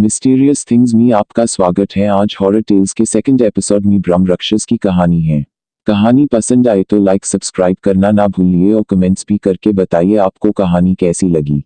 Mysterious things में आपका स्वागत है। आज हॉरर टेल्स के सेकंड एपिसोड में ब्रह्म राक्षस की कहानी है। कहानी पसंद आए तो लाइक सब्सक्राइब करना ना भूलिए और कमेंट्स भी करके बताइए आपको कहानी कैसी लगी।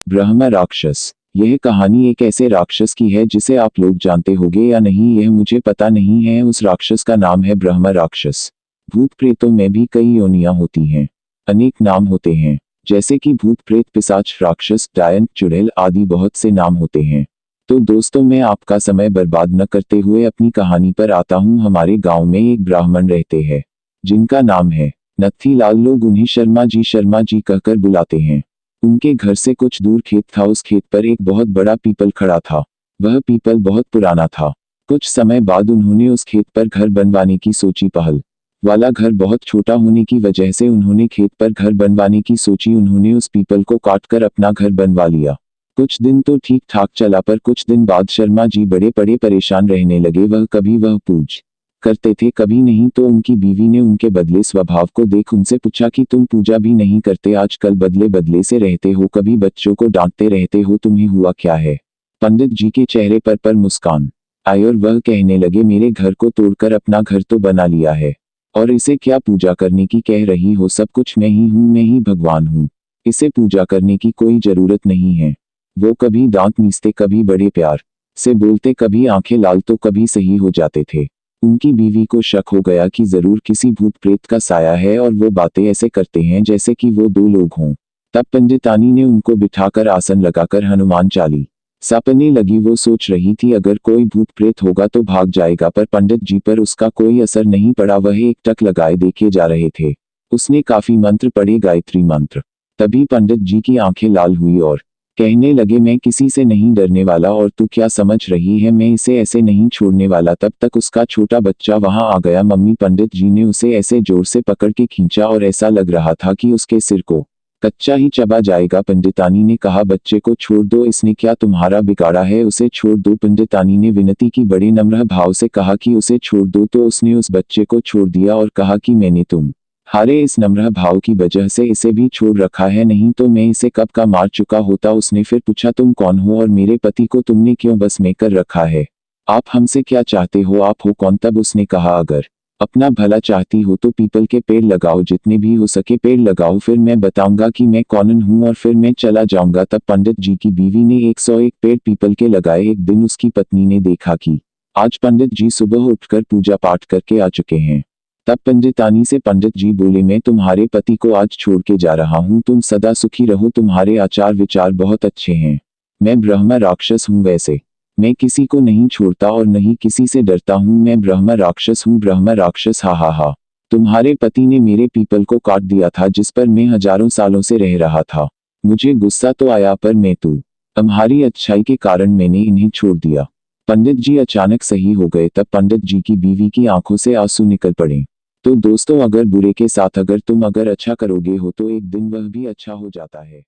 ब्रह्म राक्षस। यह कहानी एक ऐसे राक्षस की है जिसे आप लोग जानते होंगे या नहीं यह मुझे पता नहीं है। उस राक्षस का नाम है ब्रह्म राक्षस। भूत प्रेतों में भी कई योनियां होती हैं, अनेक नाम होते हैं, जैसे कि भूत प्रेत पिशाच राक्षस डायन चुड़ैल आदि बहुत से नाम होते हैं। तो दोस्तों मैं आपका समय बर्बाद न करते हुए अपनी कहानी पर आता हूँ। हमारे गांव में एक ब्राह्मण रहते हैं जिनका नाम है नत्थीलाल। लोग उन्हें शर्मा जी कहकर बुलाते हैं। उनके घर से कुछ दूर खेत था। उस खेत पर एक बहुत बड़ा पीपल खड़ा था। वह पीपल बहुत पुराना था। कुछ समय बाद उन्होंने उस खेत पर घर बनवाने की सोची। पहल वाला घर बहुत छोटा होने की वजह से उन्होंने खेत पर घर बनवाने की सोची। उन्होंने उस पीपल को काटकर अपना घर बनवा लिया। कुछ दिन तो ठीक ठाक चला, पर कुछ दिन बाद शर्मा जी बड़े परेशान रहने लगे। कभी वह पूज करते थे कभी नहीं। तो उनकी बीवी ने उनके बदले स्वभाव को देख उनसे पूछा कि तुम पूजा भी नहीं करते, आजकल बदले से रहते हो, कभी बच्चों को डांटते रहते हो, तुम्हें हुआ क्या है। पंडित जी के चेहरे पर मुस्कान आई और वह कहने लगे, मेरे घर को तोड़कर अपना घर तो बना लिया है, और इसे क्या पूजा करने की कह रही हो। सब कुछ मैं ही हूँ, मैं ही भगवान हूँ। इसे पूजा करने की कोई जरूरत नहीं है। वो कभी दांत मीसते, कभी बड़े प्यार से बोलते, कभी आंखें लाल तो कभी सही हो जाते थे। उनकी बीवी को शक हो गया कि जरूर किसी भूत प्रेत का साया है और वो बातें ऐसे करते हैं जैसे कि वो दो लोग हों। तब पंडितानी ने उनको बिठाकर आसन लगाकर हनुमान चाली सपने लगी। वो सोच रही थी अगर कोई भूत प्रेत होगा तो भाग जाएगा, पर पंडित जी पर उसका कोई असर नहीं पड़ा। वह एक टक लगाए देखे जा रहे थे। उसने काफी मंत्र पढ़े, गायत्री मंत्र। तभी पंडित जी की आंखें लाल हुई और कहने लगे, मैं किसी से नहीं डरने वाला, और तू क्या समझ रही है, मैं इसे ऐसे नहीं छोड़ने वाला। तब तक उसका छोटा बच्चा वहां आ गया। मम्मी पंडित जी ने उसे ऐसे जोर से पकड़ के खींचा और ऐसा लग रहा था कि उसके सिर को कच्चा ही चबा जाएगा। पंडितानी ने कहा, बच्चे को छोड़ दो, इसने क्या तुम्हारा बिगाड़ा है, उसे छोड़ दो। पंडितानी ने विनती की, बड़े नम्र भाव से कहा कि उसे छोड़ दो। तो उसने उस बच्चे को छोड़ दिया और कहा कि मैंने तुम हारे इस नम्र भाव की वजह से इसे भी छोड़ रखा है, नहीं तो मैं इसे कब का मार चुका होता। उसने फिर पूछा, तुम कौन हो और मेरे पति को तुमने क्यों बस में कर रखा है, आप हमसे क्या चाहते हो, आप हो कौन। तब उसने कहा, अगर अपना भला चाहती हो तो पीपल के पेड़ लगाओ, जितने भी हो सके पेड़ लगाओ, फिर मैं बताऊंगा कि मैं कौन हूँ और फिर मैं चला जाऊंगा। तब पंडित जी की बीवी ने 101 पेड़ पीपल के लगाए। एक दिन उसकी पत्नी ने देखा कि आज पंडित जी सुबह उठकर पूजा पाठ करके आ चुके हैं। तब पंडितानी से पंडित जी बोले, मैं तुम्हारे पति को आज छोड़ के जा रहा हूँ, तुम सदा सुखी रहो, तुम्हारे आचार विचार बहुत अच्छे हैं। मैं ब्रह्म राक्षस हूँ, वैसे मैं किसी को नहीं छोड़ता और नहीं किसी से डरता हूँ। मैं ब्रह्म राक्षस हूँ, ब्रह्म राक्षस। हा हा हा। तुम्हारे पति ने मेरे पीपल को काट दिया था जिस पर मैं हजारों सालों से रह रहा था। मुझे गुस्सा तो आया, पर मैं तुम्हारी अच्छाई के कारण मैंने इन्हें छोड़ दिया। पंडित जी अचानक सही हो गए। तब पंडित जी की बीवी की आंखों से आंसू निकल पड़े। तो दोस्तों, अगर बुरे के साथ अगर तुम अगर अच्छा करोगे हो तो एक दिन वह भी अच्छा हो जाता है।